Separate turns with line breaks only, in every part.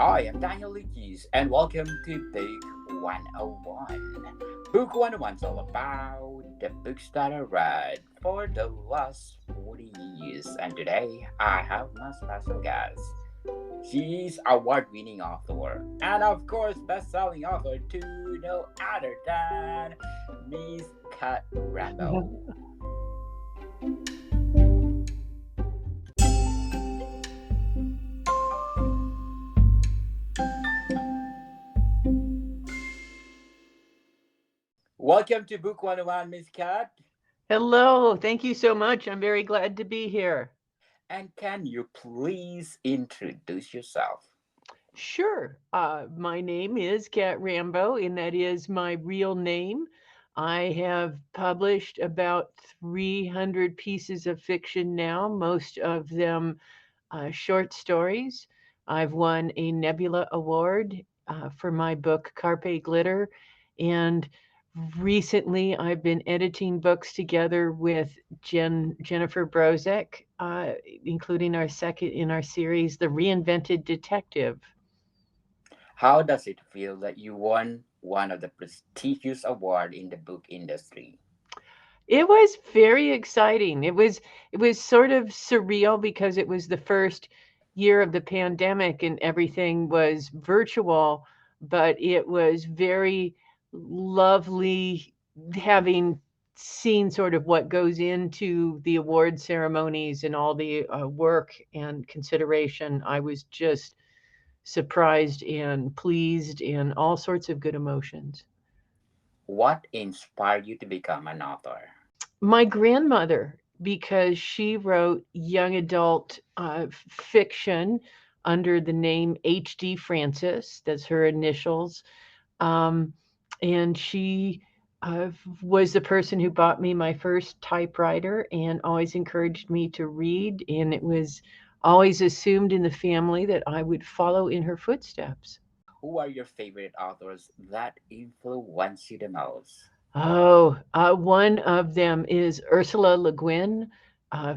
I am Daniel Lucas, and welcome to Book 101. Book 101 is all about the books that I read for the last 40 years, and today I have my special guest. She's award-winning author, and of course, best-selling author to no other than Miss Kat Rambo. Welcome to Book 101, Miss Kat.
Hello, thank you so much. I'm very glad to be here.
And can you please introduce yourself?
Sure. My name is Kat Rambo, and that is my real name. I have published about 300 pieces of fiction now, most of them short stories. I've won a Nebula Award for my book Carpe Glitter, and recently I've been editing books together with Jennifer Brozek, including our second in our series, The Reinvented Detective.
How does it feel that you won one of the prestigious awards in the book industry?
It was very exciting. It was sort of surreal because it was the first year of the pandemic and everything was virtual, but it was very lovely having seen sort of what goes into the award ceremonies and all the work and consideration. I was just surprised and pleased and all sorts of good emotions.
What inspired you to become an author?
My grandmother, because she wrote young adult fiction under the name H.D. Francis, that's her initials. Um, and she was the person who bought me my first typewriter and always encouraged me to read. And it was always assumed in the family that I would follow in her footsteps.
Who are your favorite authors that influence you the most?
Oh, one of them is Ursula Le Guin,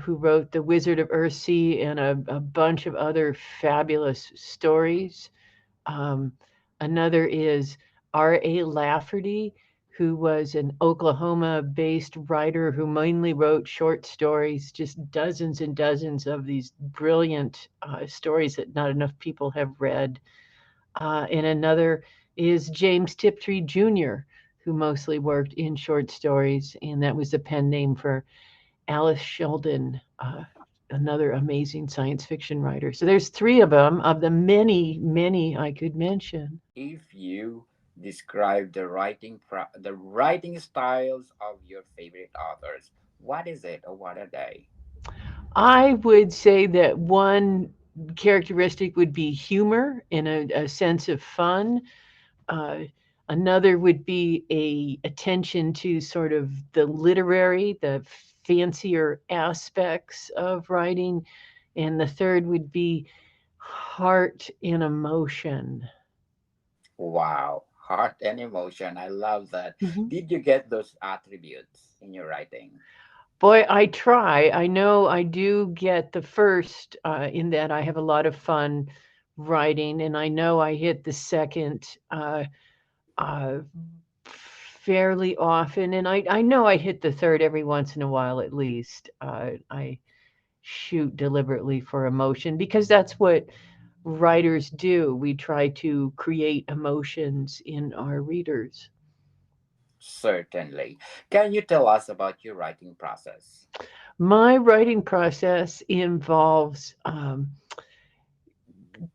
who wrote The Wizard of Earthsea and a bunch of other fabulous stories. Um, Another is R.A. Lafferty, who was an Oklahoma based writer who mainly wrote short stories, just dozens and dozens of these brilliant stories that not enough people have read. And another is James Tiptree Jr., who mostly worked in short stories, and that was the pen name for Alice Sheldon, another amazing science fiction writer. So there's three of the many, many I could mention.
If you describe the writing styles of your favorite authors, what is it or what are they?
I would say that one characteristic would be humor and a sense of fun. Uh, Another would be a attention to sort of the literary, the fancier aspects of writing, and the third would be heart and emotion.
Wow, heart and emotion. I love that.
Mhm.
Did you get those attributes in your writing?
Boy, I try. I know I do get the first in that I have a lot of fun writing, and I know I hit the second uh, fairly often, and I know I hit the third every once in a while at least. I shoot deliberately for emotion because that's what writers do. We try to create emotions in our readers.
Certainly. Can you tell us about your writing process?
My writing process involves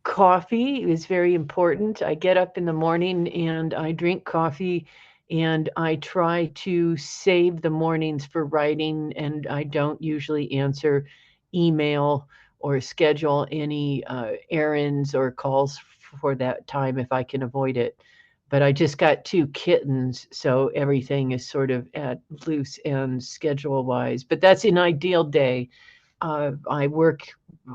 coffee is very important. I get up in the morning and I drink coffee and I try to save the mornings for writing and I don't usually answer email or schedule any errands or calls for that time if I can avoid it. But I just got two kittens, so everything is sort of at loose ends schedule wise. But that's an ideal day. I work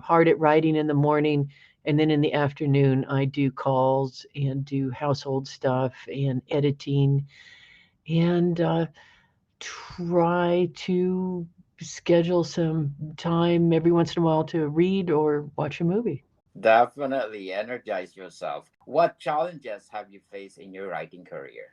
hard at writing in the morning, and then in the afternoon, I do calls and do household stuff and editing and try to schedule some time every once in a while to read or watch a movie.
Definitely energize yourself. What challenges have you faced in your writing career?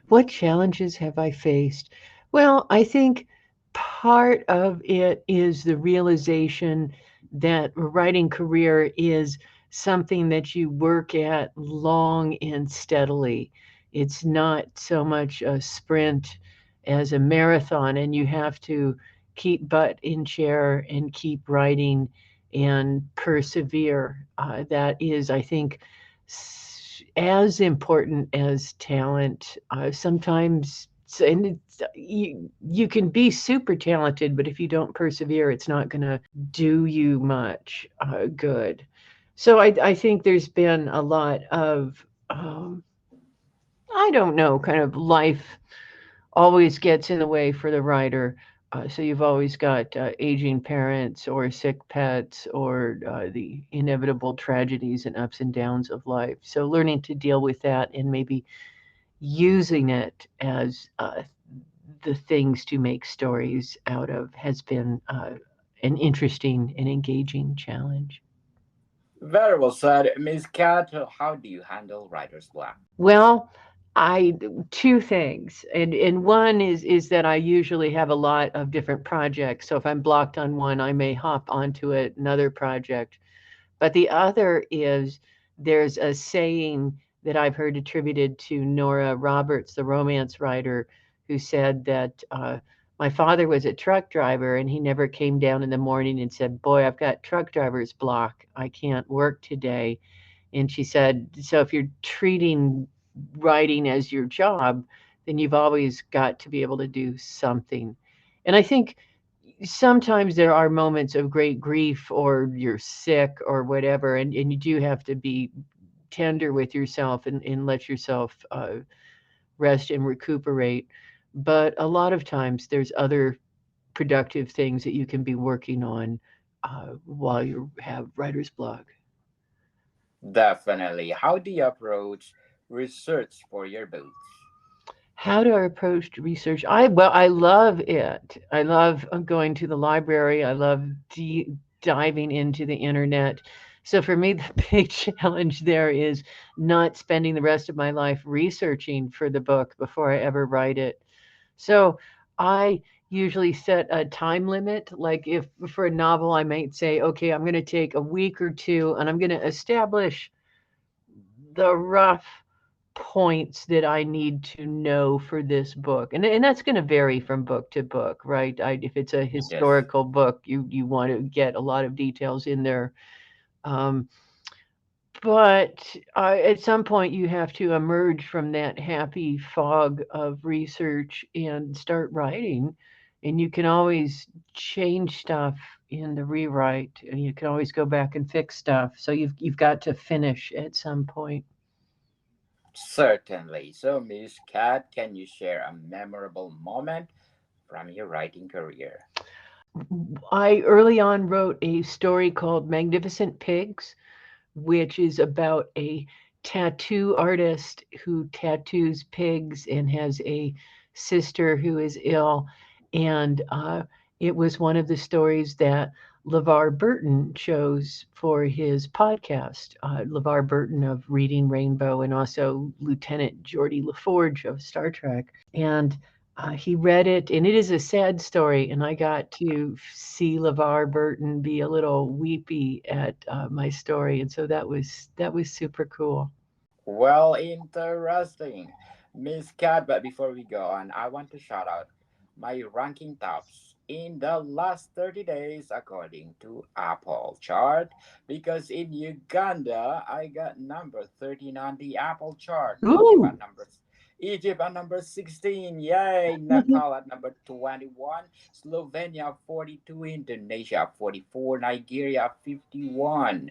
What challenges have I faced? Well, I think part of it is the realization that a writing career is something that you work at long and steadily. It's not so much a sprint as a marathon, and you have to keep butt in chair and keep writing and persevere. That is, I think, as important as talent. Sometimes, and you can be super talented, but if you don't persevere, it's not going to do you much good. So I think there's been a lot of, um, I don't know, kind of life always gets in the way for the writer. So you've always got aging parents or sick pets or the inevitable tragedies and ups and downs of life. So learning to deal with that and maybe using it as the things to make stories out of has been an interesting and engaging challenge.
Very well said. Miss Cat, how do you handle writer's block?
Well, I two things, and one is that I usually have a lot of different projects. So if I'm blocked on one, I may hop onto another project. But the other is there's a saying that I've heard attributed to Nora Roberts, the romance writer, who said that my father was a truck driver and he never came down in the morning and said, "Boy, I've got truck driver's block. I can't work today." And she said, "So if you're treating writing as your job, then you've always got to be able to do something." And I think sometimes there are moments of great grief or you're sick or whatever, and you do have to be tender with yourself and let yourself rest and recuperate. But a lot of times there's other productive things that you can be working on while you have writer's block.
Definitely. How do you approach research for your books?
How do I approach research? I love it. I love going to the library. I love diving into the internet. So for me, the big challenge there is not spending the rest of my life researching for the book before I ever write it. So I usually set a time limit. Like if for a novel, I might say, okay, I'm going to take a week or two and I'm going to establish the rough points that I need to know for this book. And that's going to vary from book to book, right? If it's a
Yes.
historical book, you want to get a lot of details in there. Um, but at some point, you have to emerge from that happy fog of research and start writing. And you can always change stuff in the rewrite, and you can always go back and fix stuff. So you've got to finish at some point.
Certainly. So, Miss Cat, can you share a memorable moment from your writing career?
I early on wrote a story called Magnificent Pigs, which is about a tattoo artist who tattoos pigs and has a sister who is ill. And it was one of the stories that LeVar Burton chose for his podcast. LeVar Burton of Reading Rainbow and also Lieutenant Geordie LaForge of Star Trek. And he read it, and it is a sad story. And I got to see LeVar Burton be a little weepy at my story, and so that was super cool.
Well, interesting. Miss Cat, but before we go on, I want to shout out my ranking tops in the last 30 days according to Apple chart because in Uganda I got number 13 on the Apple chart,
Ooh.
Egypt at number 16, yay, Nepal at number 21, Slovenia 42, Indonesia 44, Nigeria 51,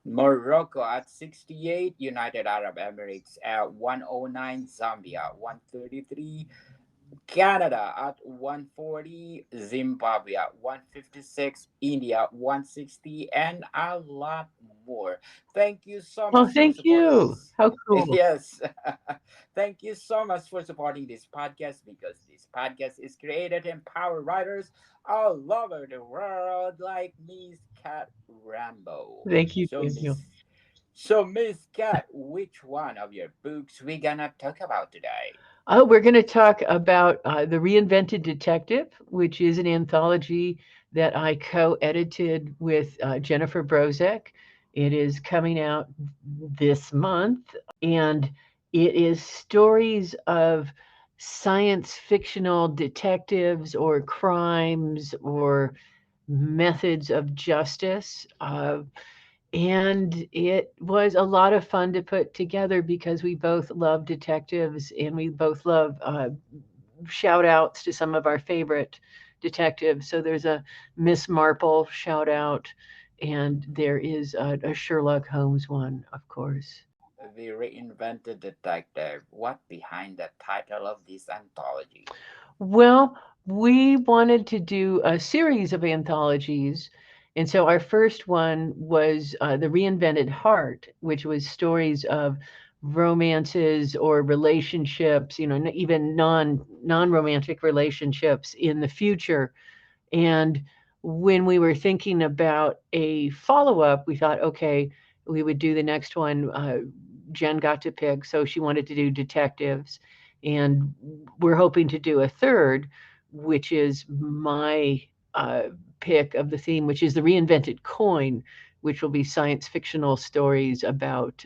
Morocco at 68, United Arab Emirates at 109, Zambia 133, Canada at 140, Zimbabwe at 156, India 160, and a lot more. Thank you so
Well,
much for
thank
supporting
you.
this.
How cool.
Yes. Thank you so much for supporting this podcast because this podcast is created to empower writers all over the world like Miss Cat Rambo.
Thank you,
So, Miss
Daniel.
So, Miss Cat, which one of your books we gonna talk about today?
Oh, we're going to talk about The Reinvented Detective, which is an anthology that I co edited with Jennifer Brozek. It is coming out this month, and it is stories of science fictional detectives or crimes or methods of justice. And it was a lot of fun to put together because we both love detectives and we both love shout outs to some of our favorite detectives. So there's a Miss Marple shout out, and there is a Sherlock Holmes one, of course.
The Reinvented Detective. What behind the title of this anthology?
Well, we wanted to do a series of anthologies. And so our first one was The Reinvented Heart, which was stories of romances or relationships, even non-romantic relationships in the future. And when we were thinking about a follow up, we thought, okay, we would do the next one. Jen got to pick, so she wanted to do detectives. And we're hoping to do a third, which is my uh, pick of the theme, which is the reinvented coin, which will be science fictional stories about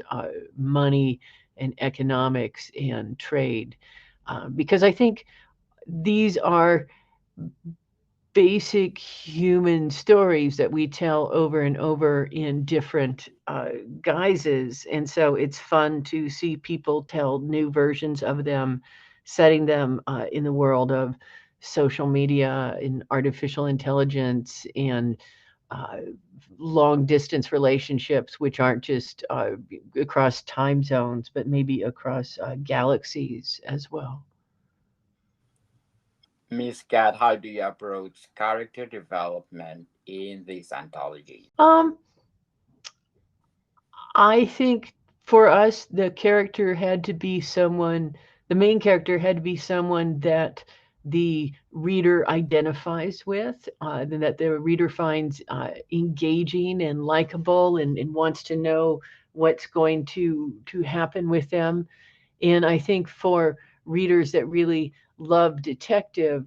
money and economics and trade. Because I think these are basic human stories that we tell over and over in different guises. And so it's fun to see people tell new versions of them, setting them in the world of social media and artificial intelligence and uh, long distance relationships, which aren't just across time zones, but maybe across galaxies as well.
Miss Cat, how do you approach character development in this anthology?
Um, I think for us, the main character had to be someone that the reader identifies with, and that the reader finds engaging and likable and wants to know what's going to happen with them. And I think for readers that really love detective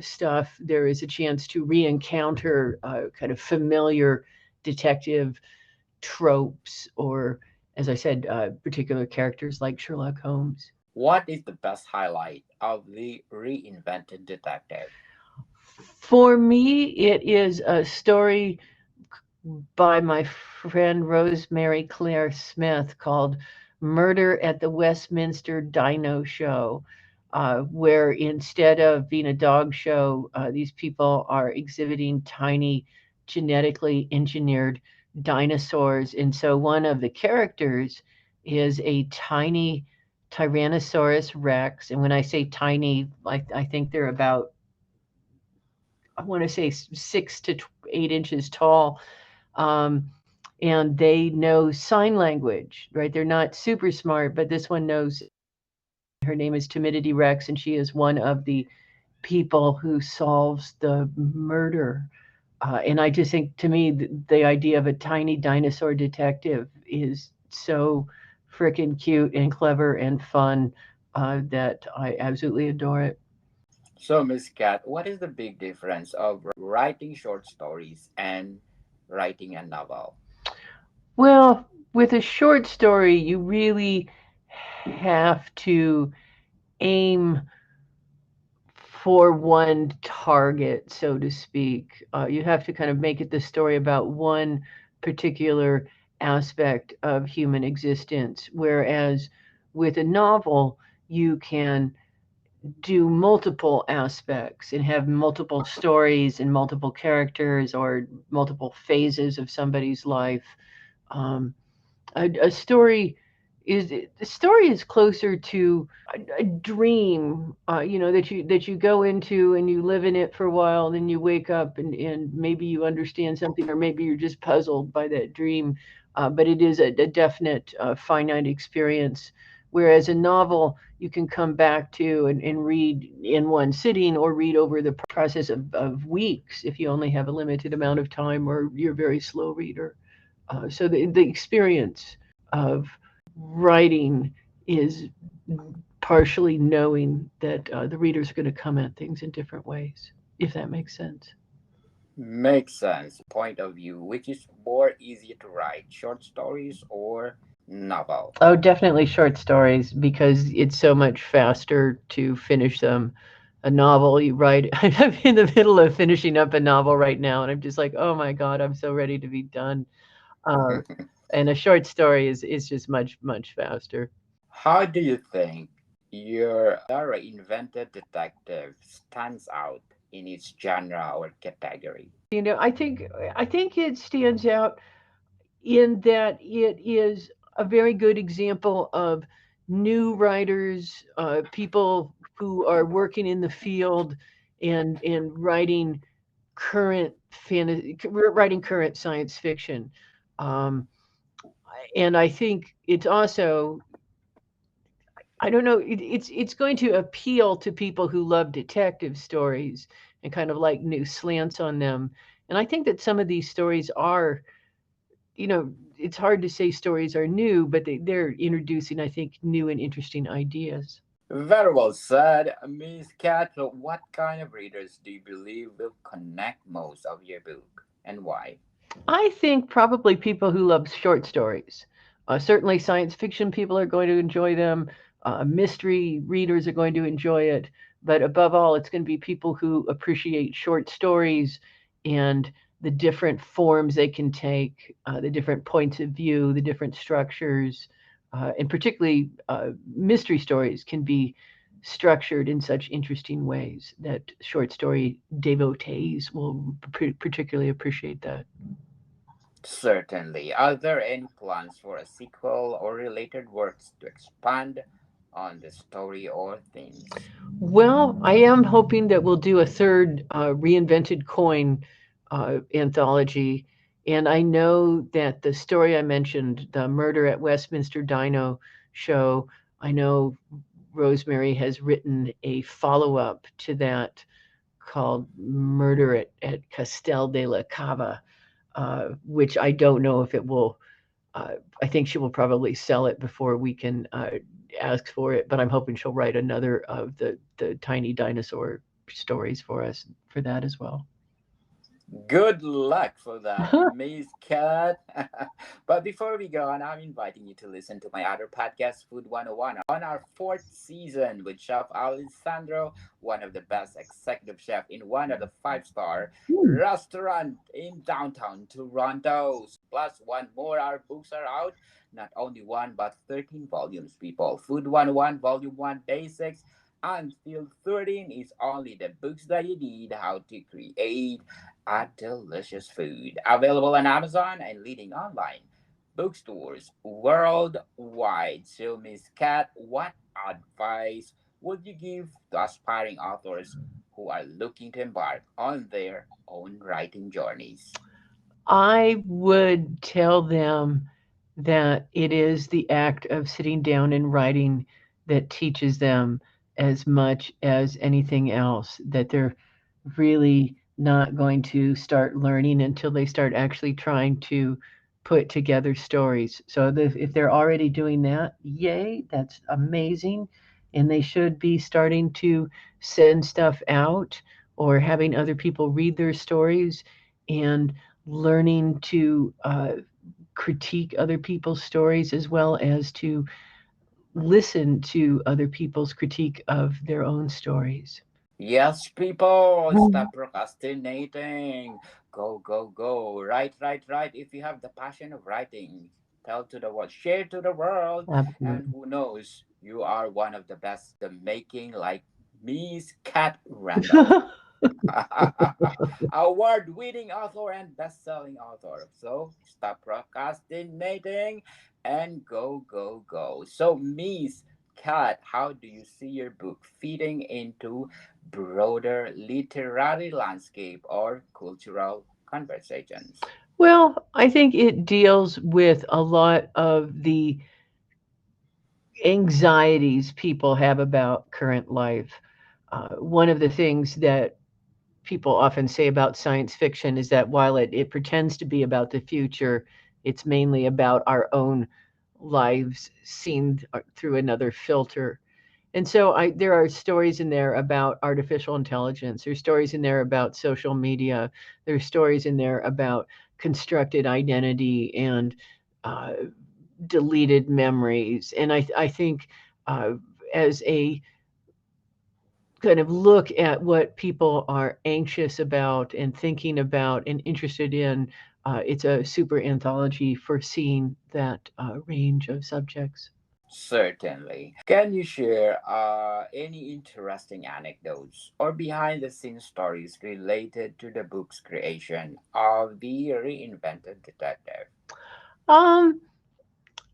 stuff, there is a chance to re-encounter kind of familiar detective tropes or, as I said, particular characters like Sherlock Holmes.
What is the best highlight of the Reinvented Detective?
For me, it is a story by my friend Rosemary Claire Smith called Murder at the Westminster Dino Show, where instead of being a dog show, these people are exhibiting tiny genetically engineered dinosaurs. And so one of the characters is a tiny Tyrannosaurus Rex. And when I say tiny, I think they're about, I want to say 6 to 8 inches tall, and they know sign language, right? They're not super smart, but this one knows. Her name is Timidity Rex, and she is one of the people who solves the murder. And I just think, to me, the idea of a tiny dinosaur detective is so freaking cute and clever and fun that I absolutely adore it.
So, Miss Cat, what is the big difference of writing short stories and writing a novel?
Well, with a short story, you really have to aim for one target, so to speak. You have to kind of make it the story about one particular aspect of human existence. Whereas with a novel, you can do multiple aspects and have multiple stories and multiple characters or multiple phases of somebody's life. Um, a story is the story is closer to a dream, that you go into and you live in it for a while, and then you wake up and maybe you understand something, or maybe you're just puzzled by that dream. But it is a definite finite experience. Whereas a novel you can come back to and read in one sitting, or read over the process of weeks if you only have a limited amount of time or you're a very slow reader. So the experience. of writing is partially knowing that the reader's going to come at things in different ways, if that makes sense.
Makes sense. Point of view, which is more easier to write, short stories or novel?
Oh, definitely short stories because it's so much faster to finish them. A novel, you write, I'm in the middle of finishing up a novel right now, and I'm just like, oh my God, I'm so ready to be done. Uh, and a short story is just much, much faster.
How do you think your reinvented detective stands out in its genre or category?
You know, I think it stands out in that it is a very good example of new writers, people who are working in the field and writing current fantasy, writing current science fiction. Um, and I think it's also, I don't know, it's going to appeal to people who love detective stories and kind of like new slants on them. And I think that some of these stories are, you know, it's hard to say stories are new, but they're introducing, I think, new and interesting ideas.
Very well said, Miss Cat. So what kind of readers do you believe will connect most of your book and why?
I think probably people who love short stories. Certainly, science fiction people are going to enjoy them. Mystery readers are going to enjoy it. But above all, it's going to be people who appreciate short stories and the different forms they can take, the different points of view, the different structures. And particularly, mystery stories can be structured in such interesting ways that short story devotees will particularly appreciate that.
Certainly. Are there any plans for a sequel or related works to expand on the story or themes?
Well, I am hoping that we'll do a third Reinvented Coin anthology. And I know that the story I mentioned, the Murder at Westminster Dino show, I know Rosemary has written a follow up to that called Murder at Castel de la Cava, which I don't know if it will. I think she will probably sell it before we can ask for it, but I'm hoping she'll write another of the tiny dinosaur stories for us for that as well.
Good luck for that, Miss Cat. But before we go on, I'm inviting you to listen to my other podcast, Food 101, on our fourth season with Chef Alessandro, one of the best executive chef in one of the five-star
Hmm.
restaurant in downtown Toronto. Plus, one more, our books are out. Not only one, but 13 volumes, people. Food 101, Volume 1 Basics, until 13 is only the books that you need how to create a delicious food. Available on Amazon and leading online bookstores worldwide. So, Miss Cat, what advice would you give to aspiring authors who are looking to embark on their own writing journeys?
I would tell them that it is the act of sitting down and writing that teaches them as much as anything else, that they're really not going to start learning until they start actually trying to put together stories. So if they're already doing that, yay, that's amazing. And they should be starting to send stuff out or having other people read their stories and learning to critique other people's stories as well as to listen to other people's critique of their own stories.
Yes, people, stop procrastinating. Go, go, go. Write, write, write. If you have the passion of writing, tell to the world, share to the world. And
Absolutely.
who knows, you are one of the best, the making like Miss Cat Rambo. Award winning author and best selling author. So stop procrastinating and go, go, go. So, Miss Cat, how do you see your book fitting into broader literary landscape or cultural conversations?
Well, I think it deals with a lot of the anxieties people have about current life. One of the things that people often say about science fiction is that while it pretends to be about the future, it's mainly about our own lives seen through another filter. And so there are stories in there about artificial intelligence. There's stories in there about social media. There's stories in there about constructed identity and uh, deleted memories. And I think uh, as a kind of look at what people are anxious about and thinking about and interested in, it's a super anthology for seeing that range of subjects.
Certainly. Can you share any interesting anecdotes or behind the scenes stories related to the book's creation of the Reinvented Detective?
Um,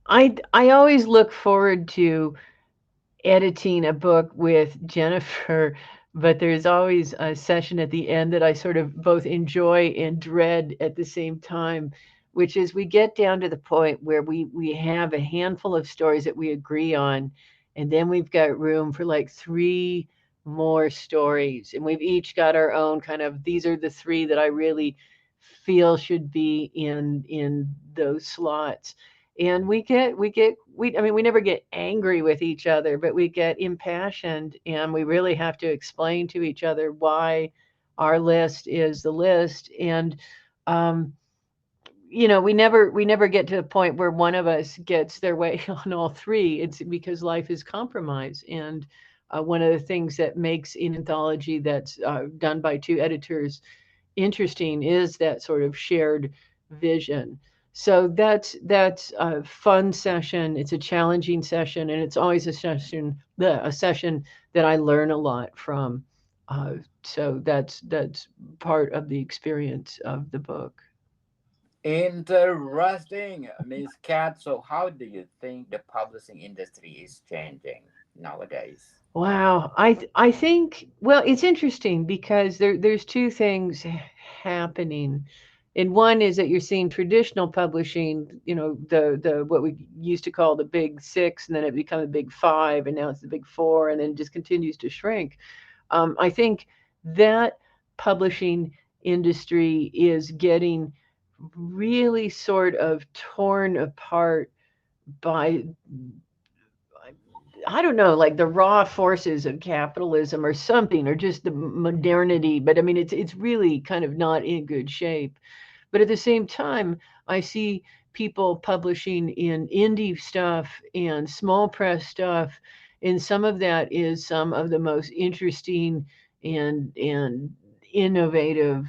I always look forward to editing a book with Jennifer, but there's always a session at the end that I sort of both enjoy and dread at the same time, which is we get down to the point where we have a handful of stories that we agree on, and then we've got room for like three more stories, and we've each got our own kind of these are the three that I really feel should be in those slots. And we I mean we never get angry with each other, but we get impassioned, and we really have to explain to each other why our list is the list. And um we never get to the point where one of us gets their way on all three. It's because life is compromise. And one of the things that makes an anthology that's done by two editors interesting is that sort of shared vision. So that's a fun session. It's a challenging session, and it's always a session that I learn a lot from. Uh, so that's part of the experience of the book.
Interesting, Miss Cat. So, how do you think the publishing industry is changing nowadays?
Wow, I think well, it's interesting because there's two things happening. And one is that you're seeing traditional publishing, the what we used to call the big six, and then it become the big five, and now it's the big four, and then just continues to shrink. I think that publishing industry is getting really sort of torn apart by I don't know, like the raw forces of capitalism or something, or just the modernity. But I mean, it's really kind of not in good shape. But at the same time, I see people publishing in indie stuff and small press stuff, and some of that is some of the most interesting and innovative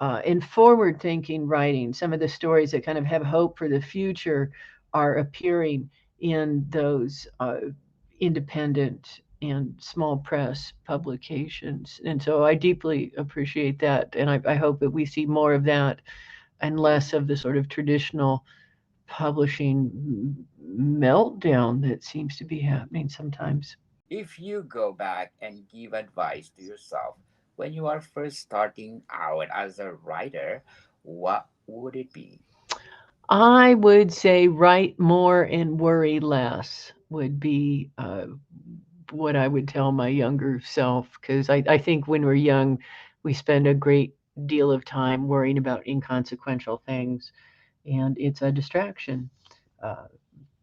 and forward thinking writing. Some of the stories that kind of have hope for the future are appearing in those independent and small press publications. And so I deeply appreciate that. And I hope that we see more of that and less of the sort of traditional publishing meltdown that seems to be happening sometimes.
If you go back and give advice to yourself when you are first starting out as a writer, what would it be?
I would say write more and worry less would be what I would tell my younger self, because I think when we're young, we spend a great deal of time worrying about inconsequential things, and it's a distraction. Uh,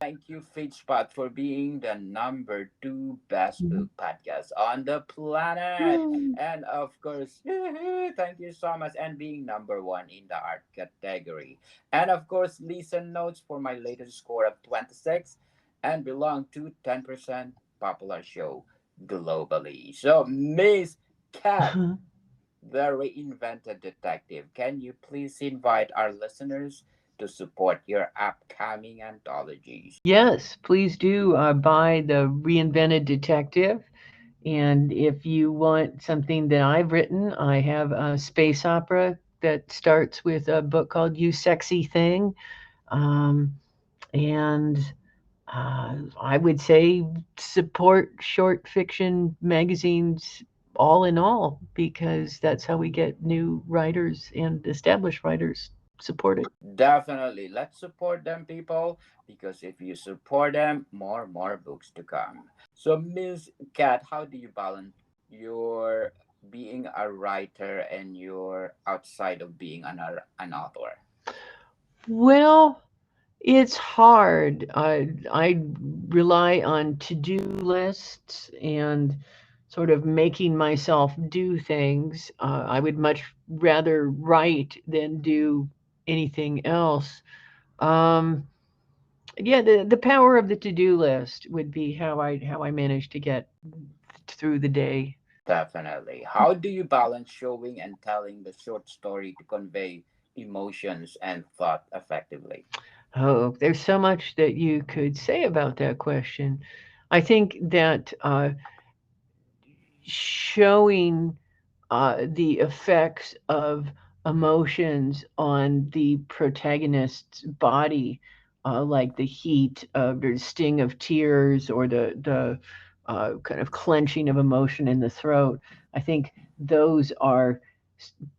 Thank you, Fitchpot, for being the number two best book podcast on the planet. And of course, thank you so much, and being number one in the art category. And of course, listen notes for my latest score of 26 and belong to 10% popular show globally. So, Miss Cat, the Reinvented Detective, can you please invite our listeners to support your upcoming anthologies?
yes, please do buy the Reinvented Detective. And if you want something that I've written, I have a space opera that starts with a book called You Sexy Thing. Um, and I would say support short fiction magazines all in all, because that's how we get new writers and established writers supported.
Definitely. Let's support them, people, because if you support them, more books to come. So, Miss Cat, how do you balance your being a writer and your outside of being an author?
Well, It's hard. I rely on to-do lists and sort of making myself do things. I would much rather write than do anything else. Um, yeah, the power of the to-do list would be how I manage to get through the day.
Definitely. How do you balance showing and telling the short story to convey emotions and thought effectively?
Oh, there's so much that you could say about that question. I think that showing the effects of emotions on the protagonist's body, like the heat of the sting of tears or the kind of clenching of emotion in the throat. I think those are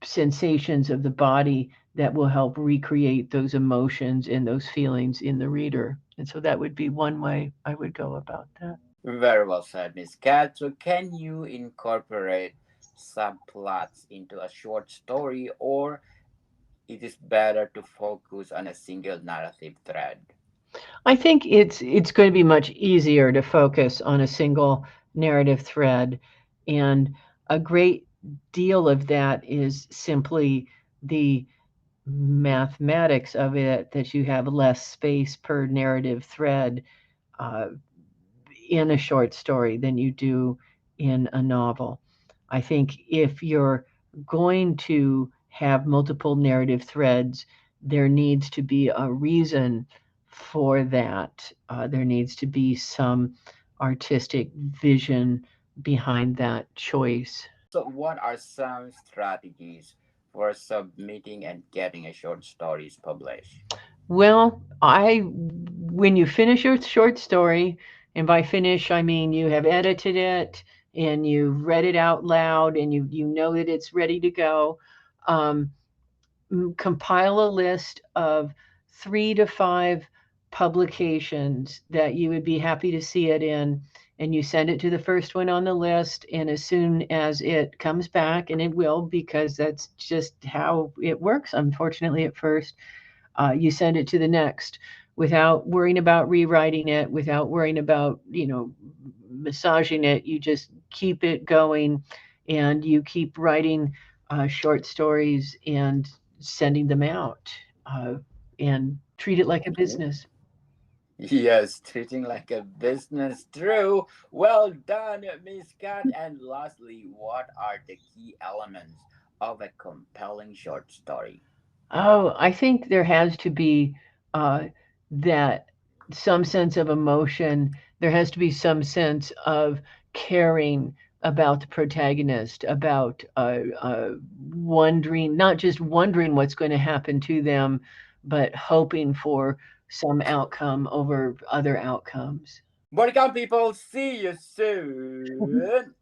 sensations of the body that will help recreate those emotions and those feelings in the reader. And so that would be one way I would go about that.
Very well said, Miss Cat. So, can you incorporate subplots into a short story, or it is better to focus on a single narrative thread?
I think it's going to be much easier to focus on a single narrative thread, and a great deal of that is simply the mathematics of it, that you have less space per narrative thread uh, in a short story than you do in a novel. I think if you're going to have multiple narrative threads, there needs to be a reason for that. There needs to be some artistic vision behind that choice.
So, what are some strategies for submitting and getting a short stories published?
Well, when you finish your short story, and by finish I mean you have edited it and you've read it out loud and you know that it's ready to go, um, compile a list of 3 to 5 publications that you would be happy to see it in, and you send it to the first one on the list. And as soon as it comes back, and it will, because that's just how it works, unfortunately, at first, you send it to the next without worrying about rewriting it, without worrying about, massaging it. You just keep it going, and you keep writing short stories and sending them out, uh, and treat it like a business.
Yes, treating like a business. True. Well done, Miss Cat. And lastly, what are the key elements of a compelling short story?
Oh, I think there has to be uh, that some sense of emotion. There has to be some sense of caring about the protagonist, about wondering, not just wondering what's going to happen to them, but hoping for some outcome over other outcomes.
Welcome, people. See you soon.